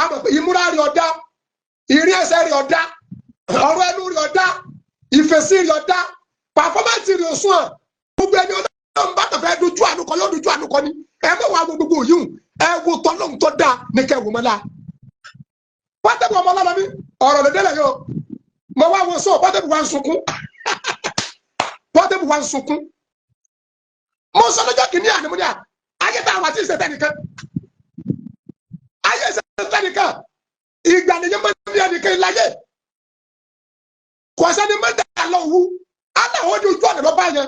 àmọ̀ pé ìmúra rí ọ̀dá ìrìn ẹsẹ̀ rí ọ̀dá ọ̀rọ̀ ẹnu rí ọ̀dá ìfèsì rí ọ̀dá pàfọ́mẹ́ǹtì rí òsùn ẹ̀ gbogbo ẹni ọlọ́run bá tẹ̀fẹ́ dojú ànukọ yóò dojú ànukọ ni ẹ mọ̀ wá gbogbo yìí ẹ wo tọ́lọ́run tó dáa ní kẹ́ wò mọ́lá Portable ọmọ ọlọ́run mi ọ̀rọ̀ lè délẹ̀ yóò mo wá wọn sọ Portable wá ń sunkún Portable wá ń sunkún mo sọ lọ́jọ́ kìíní àná mo ní à ayé tá a wá sí ìṣẹ̀tẹ̀ nìkan ayé ìṣẹ̀tẹ̀ nìkan ìgbà nìyẹn máa ń bí ẹnìkan ìláyé kò sẹ́ni mẹ́ta lọ́wọ́ aláwọ̀ ní ojú ọ̀nà lọ́ba yẹn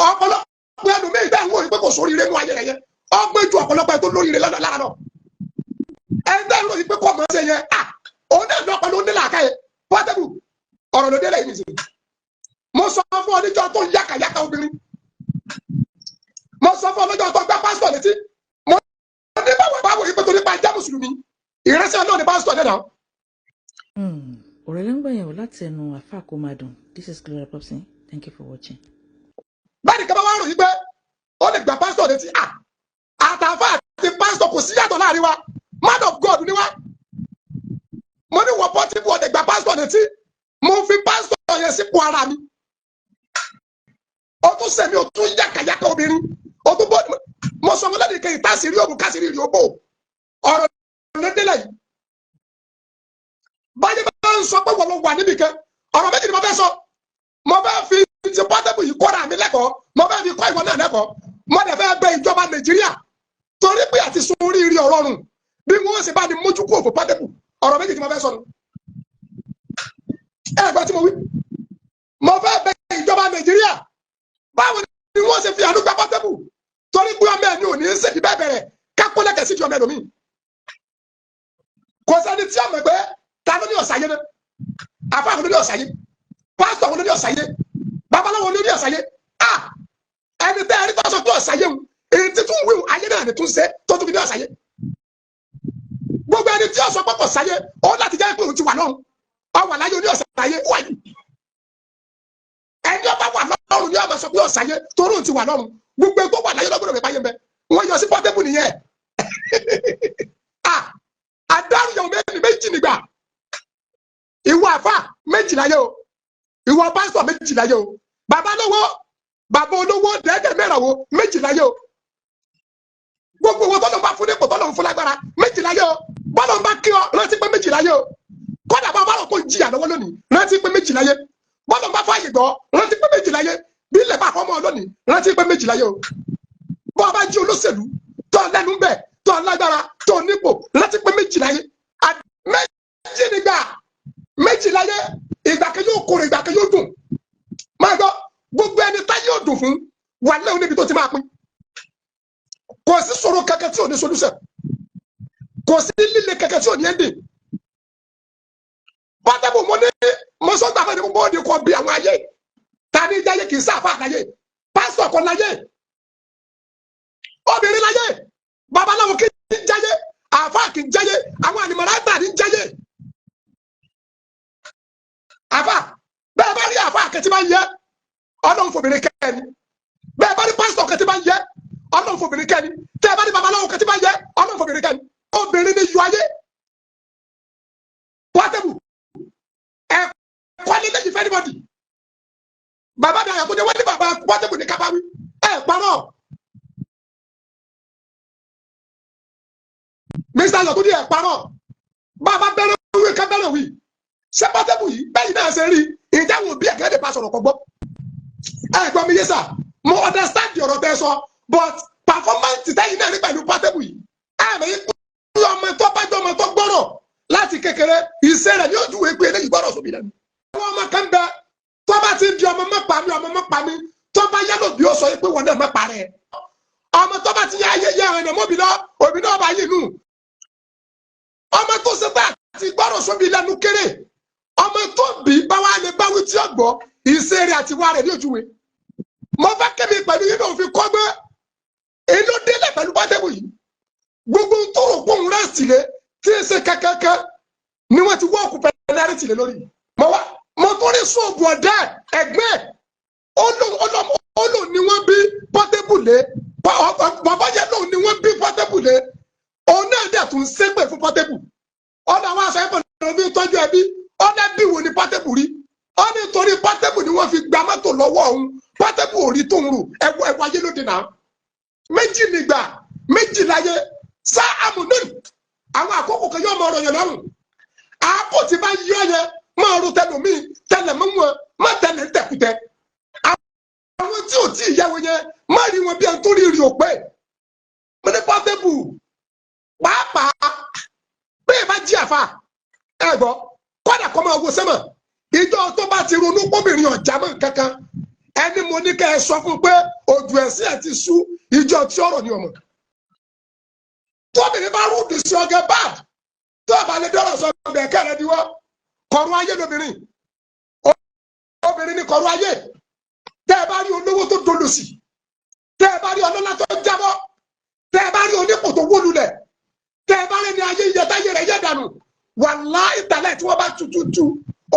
ọ̀pọ̀lọpọ̀ ẹnu mi ìgbà ìwọ̀n ìpè kò sórí ire nù ayé rẹ̀ yẹn ọgbẹ́ ju ọ̀pọ̀lọpọ̀ ẹ̀ tó lórí ire lọ́dọ̀ lára náà ẹgbẹ́ ìwọ̀n ìpè kò mọ̀ ṣe yẹn òun náà lọ́pọ̀ ló ń dé làákà yẹn Portable ọ̀rọ̀ ló dé lẹ́yìn nìyí mo sọ fún ọdíjọ́ tó yàkàyàkà obìnrin mo sọ fún ọdíjọ́ tó gbá pásítọ̀ létí mo ní báwo ìpè tó nípa ìjà mùsùlùmí ìrẹsẹ̀ náà ní pásítọ̀ náà. ọ̀rẹ́ ló ń gbẹ̀yàwó láti ẹnu àfa àkómadùn. This is Gloria Popson. Thank you for watching. báyìí kí wọ́n wá ròyìn pé ó lè gba pásítọ̀ létí àtàfà àti pásítọ̀ kò sí yàtọ̀ láàrin wa man of God ni wa mo ní wọ́n Portable ó lè gba pásítọ̀ létí mo fi pásítọ̀ yẹn sípò ara mi ó tún sẹ́mi ó tún yàkàyàkà obìnrin ó tún bọ́ mo sọ wọn lẹ́nu ìkẹyìn tásìrí òbò kásìrí ìrì òbò ọ̀rọ̀ lẹ́dẹ́lẹ̀ yìí báyìí bá ń sọ pé wọ́n lọ wà níbi kan ọ̀rọ̀ méjì ni mo fẹ́ sọ mo fẹ́ fi ti Portable yìí kọ́ra mi lẹ́kọ̀ọ́ mo fẹ́ fi kọ́ ìwọ náà lẹ́kọ̀ọ́ mo dẹ̀ fẹ́ bẹ ìjọba Nàìjíríà torí pé àti sun oríire ọ̀rọ̀ rùn bí wọ́n sì bá ní mójú kú òfò Portable ọ̀rọ̀ méjì tí mo fẹ́ sọ nù ẹ̀gbọ́n tí mo wí mo fẹ́ bẹ ìjọba Nàìjíríà báwo ni wọ́n ṣe fi àánú gba Portable torí pé ọmọ ẹni ò ní í ṣèdí bẹ́ẹ̀ bẹ̀rẹ̀ kápólẹ́kẹ̀ sí di ọmọ ẹlòmíì kò sẹ́ni tí ọmọ ẹgbẹ́ ta ló ní ọ̀sáyé náà àfáà ló ní ọ̀sáyé pásítọ̀ ló ní ọ̀sáyé babaláwo ló ní ọ̀sáyé ẹni tẹ́ ẹni tó sọ pé ọ̀sáyé ń èyí tí tún wíwù ayé náà ni tún ṣe tó tún fi ní ọ̀sáyé gbogbo ẹni tí ó sọ pé ọ̀sáyé ó láti jẹ́ pé òun ti wà lọ́run ọwà láyé oní ọ̀sáyé wáyé ẹni ọba wà lọ́run ni ọba sọ pé ọ̀sáyé torí òun ti wà lọ́run gbogbo tó wà láyé lọ́gbọ̀dọ̀ rẹ̀ báyé ń bẹ wọ́n yọ sí Portable nìyẹn àdárùyọ̀ méjì nígbà ìwọ àfà méjì láyé o ìwọ pásítọ̀ méjì láyé o bàbá olówó dẹ́gẹ̀ mẹ́rànwó méjì láyé o gbogbo owó tọ́lọ́ bá fún nípò tọ́lọ́ fún lágbára méjì láyé o bọ́lọ̀ bá kí ọ rántí pé méjì láyé o kọ́dà bá bá rò kó jìyà lọ́wọ́ lónìí rántí pé méjì láyé bọ́lọ̀ bá fààyè gbọ́ rántí pé méjì láyé bí ilẹ̀ bá fọmọ lónìí rántí pé méjì láyé o bọ́ bá jí olóṣèlú tó lẹ́nu bẹ̀ tó lágbára tó nípò rántí pé méjì láyé méjì nígbà méjì láyé ìgbà kan yóò kórè ìgbà kan yóò dùn máa gbọ́ gbogbo ẹni tá yóò dùn fún wà lẹ́hìn níbi tó ti máa pín kò sí ṣòro kankan tí ò ní solúṣẹ̀ kò sí líle kankan tí ò ní ẹ́ndì Portable mo ní mo sọ gbàgbé ní gbogbo òde kọ bí àwọn ayé ta ní jáyé kì í sáfà láyé pásítọ̀ kan láyé obìnrin láyé babaláwo kì í jáyé àáfà kì í jáyé àwọn ànìmọ̀láta ní jáyé àfà bẹ́ẹ̀ bá rí àfà kẹ́tí bá ń yẹ ọlọ́run fòbìnrin kẹ́ni bẹ́ẹ̀ bá rí pásítọ̀ kẹ́tí bá ń yẹ ọlọ́run fòbìnrin kẹ́ni tẹ́ ẹ bá rí babaláwo kẹ́tí bá ń yẹ ọlọ́run fòbìnrin kẹ́ni obìnrin ní yọ ayé Portable ẹ̀kọ́ ní lẹ́yìn fẹ́ẹ́ níbọ̀dì bàbá mi àyàkó jẹ́ wọ́n ní bàbá Portable ní kábàáwí parọ́ Mr. Ayọ̀túndí parọ́ bàbá bẹ̀rẹ̀ wí ká bẹ̀rẹ̀ wí ṣé Portable yìí bẹ́ẹ̀ náà ṣe rí ìjà wo bí ẹ̀kẹ́ lè pa sọ̀rọ̀ kọ́ gbọ́ gbọ́ mi yé sà mo understand ọ̀rọ̀ tẹ́ sọ but performance tẹ́yìn náà rí pẹ̀lú Portable yìí àmì ọmọ tó bá jọ ọmọ tó gbọ́rọ̀ láti kékeré ìṣe rẹ̀ ní ojú wo pé eléyìí gbọ́rọ̀ sóbi lẹ́nu. àwọn ọmọ kan bẹ tó bá ti di ọmọ mọ́pa mi tó bá yálò bí ó sọ pé wọn náà mọ́pa rẹ̀ ọmọ tó bá ti yá ayé yá ẹ̀rọ mọ́bi lọ òbí náà bá yìí nù ọmọ tó ṣe bá ti gbọ́rọ̀ sóbi lẹ́nu kéré ọmọ tó bí báwa lè báwí tí ó gbọ́ ìṣe rẹ̀ àti wá rẹ̀ ní ojú wo mo fẹ́ kémi pẹ̀lú yìí náà fi kọ́ gbé inú délẹ̀ pẹ̀lú Portable yìí gbogbo tó rò pé òun rẹ̀ sílẹ̀ tí ń ṣe kankankan ni wọ́n ti wọ́ọ̀kù pẹ̀lú tilẹ̀ lórí mo tó rí sóòbù ọ̀dẹ́ ẹgbẹ́ olóò ni wọ́n bí Portable lé bàbá yẹn lóò ni wọ́n bí Portable lé òun náà dẹ̀ tún ṣépè fún Portable làwọn aṣọ ẹ̀pọ̀ lọ́wọ́ fi tọ́jú ẹbí ó lẹ́bí wo ni Portable rí ó ní torí Portable ni wọ́n fi gba mọ́tò lọ́wọ́ òun Portable ò rí tóun rù ẹ̀wọ̀ ayé lóde náà méjì nígbà méjì láyé sá àmúdùn àwọn àkókò kan yóò mọ ọ̀rọ̀ yẹn lọ́rùn àpò tí bá yọ yẹn máa ro tẹlómi tẹlẹ mọ wọn má tẹlẹ tẹkùtẹ àwọn tí ò tí ì yẹwò yẹn má rí wọn bí ẹni tó rí rí òpè mo ní Portable pàápàá bẹ́ẹ̀ bá jí àfa ẹ gbọ́ kọ́dà kọ́ máa wo sẹ́mọ̀ ìjọ tó bá ti ronú kóbìnrin ọ̀já mọ́ kankan ẹni mo ní kẹ́ ẹ sọ fún pé òjò ẹ̀sìn ẹ̀ ti sú ìjọ tí ọ̀rọ̀ ni ọmọ tóbìnrin bá rúdù sí ọgẹ bad tó àbálẹ dọrọ sọ ọbẹ kẹrẹ diwọ kọrun ayé lóbìnrin obìnrin ní kọrun ayé tẹ ẹ bá rí olówó tó dolòsì tẹ ẹ bá rí ọlọ́lá tó jábọ́ tẹ ẹ bá rí onípò tó wó lulẹ̀ tẹ ẹ bá rí ní ayé ìyẹta yẹrẹ yẹ dànù wàláhì tàláhì tí wọ́n bá tututu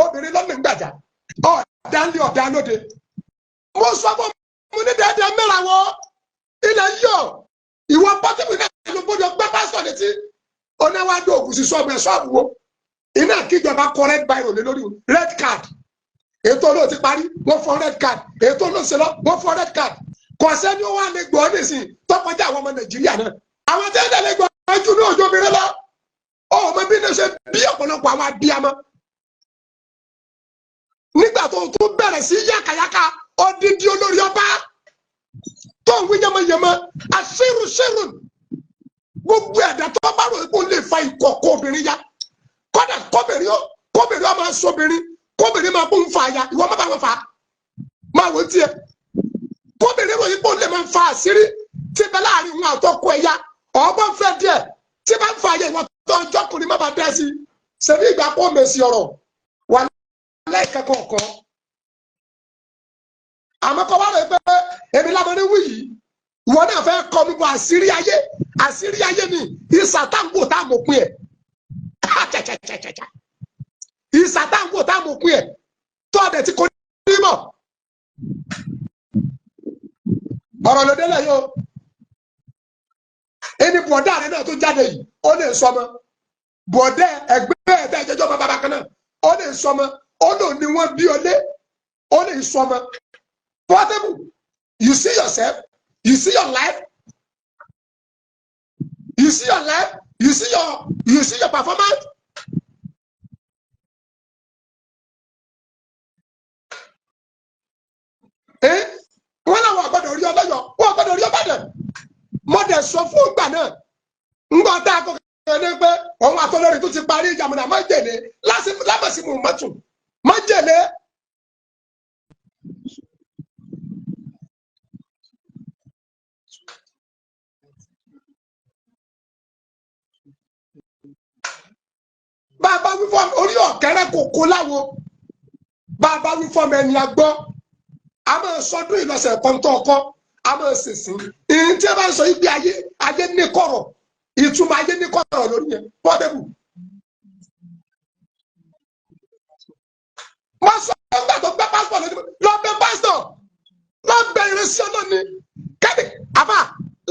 obìnrin lọ́nà gbàjà ọ̀dánlé ọ̀dánlóde mo sọ fún mi ní dẹ́dẹ́ mẹ́ra wọ ilẹ̀ yọ ìwọ Portable náà ló gbọ́dọ̀ gbẹ́ pásítọ̀ létí oníwájú òkú sí sọ́ọ̀bù ẹ̀ sọ́ọ̀bù wo iná kíjọba kọ red biro lé lórí red card ètò olóò ti parí wọ́n fọ red card ètò olóò ṣe lọ wọ́n fọ red card kọ̀ọ̀sẹ́ ni ó wà lè gbọ́ nísìnyí tọkọjá àwọn ọmọ Nàìjíríà náà àwọn tí ẹ̀dá lè gbọ́ ojú ní òjò obìnrin lọ ọmọ bí ní ṣe bí ọ̀pọ̀lọpọ̀ àwọn abiyamọ nígbà tó tún bẹ̀rẹ̀ sí yàkàyàkà odidi olórí ọba tó ń wí yẹmọyẹmọ àṣírùṣírù gbogbo ẹ̀dá tó bá rò ó lè fa ìkọ̀kọ̀ obìnrin ya kódà kóbìnrin ọmọ aṣọ́bìnrin kóbìnrin máa bó ń fa àyà ìwọ má bá wọn fa máa wò ó tiẹ̀ kóbìnrin ròyìn pé ó lè máa fa àṣírí tí bẹ láàrin wọn àtọkọ ẹ̀yà ọgbọ́n fẹ́ díẹ̀ tí bá ń fa àyà ìwọ tó ọjọ́ kùnrin má bá dẹ́ sí ṣebí ìgbà pọ̀ mẹ́sì ọ̀rọ̀ wà lẹ́ẹ̀kẹ́kọ̀ọ́ kan àmọ́ kọ́ wá rẹ̀ pé èmi lábọ́ ní wí yìí ìwọ náà fẹ́ kọ́ mi bọ̀ àṣírí ayé ni ìsàtàǹgbò tá a mọ̀ pín ẹ̀ ìsàtàǹgbò tá a mọ̀ pín ẹ̀ tó ọ̀dẹ̀ tí kò ní mọ̀ ọ̀rọ̀ ló délẹ̀ yóò ẹni bọ̀dá rẹ̀ náà tó jáde yìí ó lè sọmọ bọ̀dá ẹgbẹ́ ẹ̀dá ìjẹjọ́ bàbá kan náà ó lè sọmọ ó lò ní wọ́n bí ọlé ó lè sọmọ Portable you see yourself you see your life you see your life you see your performance wọ́n làwọn àgbàdo orí ọlọ́yọ̀ wọ́n àgbàdo orí ọbàdàn mọ́dẹ̀ sọ fún ìgbà náà ńgbà tá a kọ́ kẹ́kẹ́ pé òun àtọ́lórí tó ti parí ìjàmùnà májèlé lábàsí mu mọ́tò májèlé. bàbá wí fún orí ọ̀kẹ́rẹ́ kò kó láwo bàbá wí fún ẹni agbọ́ a máa sọdún ìlọsẹ̀ pọ́ńtọ́ ọkọ́ a máa ṣèṣin ìyẹn tí a bá ń sọ ibi ayé ní kọ̀rọ̀ ìtumọ̀ ayé ní kọ̀rọ̀ lórí yẹn Portable. wọ́n sọ ọgbà tó gbé pásítọ̀ lọ bẹ pásítọ̀ lọ bẹ ìrẹsì ọlọ́ni kẹ́mi àbá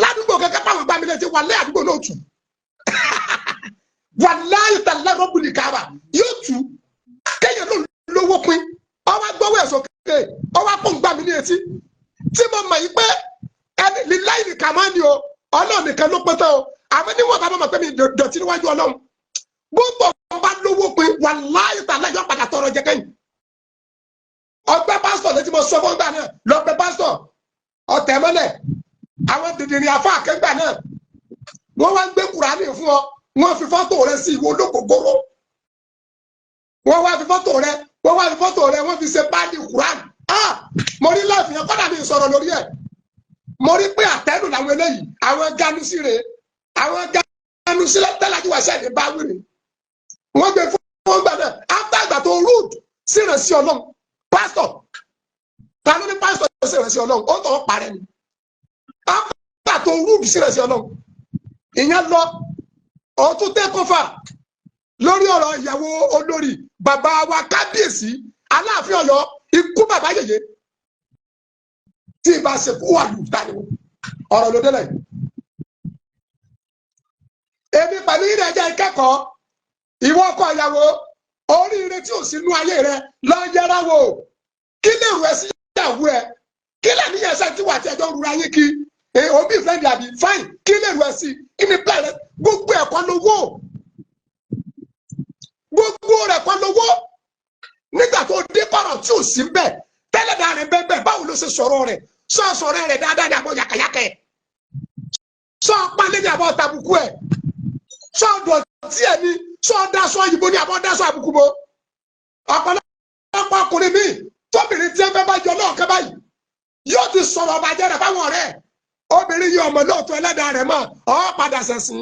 ládùúgbò kẹ́kẹ́ pàwọn gbàmí létí wà lẹ́ àdúgbò náà tù wà láyé tà lẹ́rọ̀ bùnì káàbà yóò tù kéèyàn ló lówó pin ọwọ́ gbọ́wọ́ ẹ̀sọ́ kéèké ọwọ́ pọ̀ ń gbàmí ní etí tí mo mọ̀ yí pé ẹni líláì nìkan máa ń ní o Ọlọ́run nìkan ló pẹ́ tán o àmọ́ níwọ̀n bá mọ̀ pé mi dọ̀tí níwájú Ọlọ́run gbogbo ọba lówó pin wà láyé tà lẹ́yọ̀ padà tọrọ jẹ kẹ́yìn ọgbẹ́ pásítọ̀ létí mo sọ fún gbà náà lọ́gbẹ́ pásítọ̀ ọ̀tẹ̀ mọ́lẹ̀ àwọn dìdìrín afọ àkẹ́gbà náà wọ́n wá ń gbé Kùránì fún ọ wọ́n fi fọ́tò rẹ sí ìwọ olókòkòrò wọ́n wá fi fọ́tò rẹ wọ́n fi ṣe báàdì Kùránì mo rí láìfì yẹn kọ́dà mi sọ̀rọ̀ lórí ẹ̀ mo rí pé àtẹ́nu làwọn eléyìí àwọn ganusi rè àwọn ganusi tẹ́lájú wá sẹ́ni bá wíri wọ́n gbé fún gbà náà after ìgbà tó rude sí ìrẹsì Ọlọ́run pásítọ̀ ta ló ní pásítọ̀ sí ìrẹsì Ọlọ́run ó tọ́ parẹ́ ni after ìgbà tó rude sí ìrẹsì Ọlọ́run ìyẹn lọ ọtún tẹ́ kọfà lórí ọ̀rọ̀ ìyàwó olórí bàbá wa kábíyèsí Aláàfin Ọ̀yọ́ ikú bàbá yèyé tí ìbá ṣekú wà lù dání ọ̀rọ̀ ló délẹ̀ èmi pẹ̀lú ìrẹ̀jẹ̀ ìkẹ́kọ̀ọ́ ìwọ ọkọ ìyàwó oríire tí ò sínú ayé rẹ lọ yẹra wò kí lè rú ẹ sí ìyàwó ẹ kí lè ní ẹsẹ tí wà tí ẹjọ rúra yín kí òbí friend àbí fine kí lè rú ẹ sí kí ni plan rẹ gbogbo ẹ̀kọ́ lówó gbogbo rẹ̀ kọ́ lówó nígbà tó dé kọ̀rọ̀ tí ò sí bẹ́ẹ̀ tẹ́lẹ̀ dáa rẹ̀ bẹ́ẹ̀ báwo ló ṣe sọ̀rọ̀ rẹ̀ sọ̀rọ̀ rẹ̀ dáadáa ní àbọ̀ yàkàyàkẹ́ sọ pálí ní àbọ̀ tàbùkù ẹ̀ sọ dọ̀tí ẹ̀ ní sọ dáṣọ òyìnbó ní àbọ̀ dáṣọ àbùkù bò ọ̀pọ̀lọpọ̀ ọkùnrin mi tóbìnrin tí ẹ fẹ́ bá jọ náà kẹ́ báyìí yóò ti sọ̀rọ̀ ọ̀bàjẹ́ rẹ̀ fáwọn ọ̀rẹ́ obìnrin yìí ọmọ náà tó ẹlẹ́dàá rẹ̀ mọ́ ọ́ padà sẹ̀sìn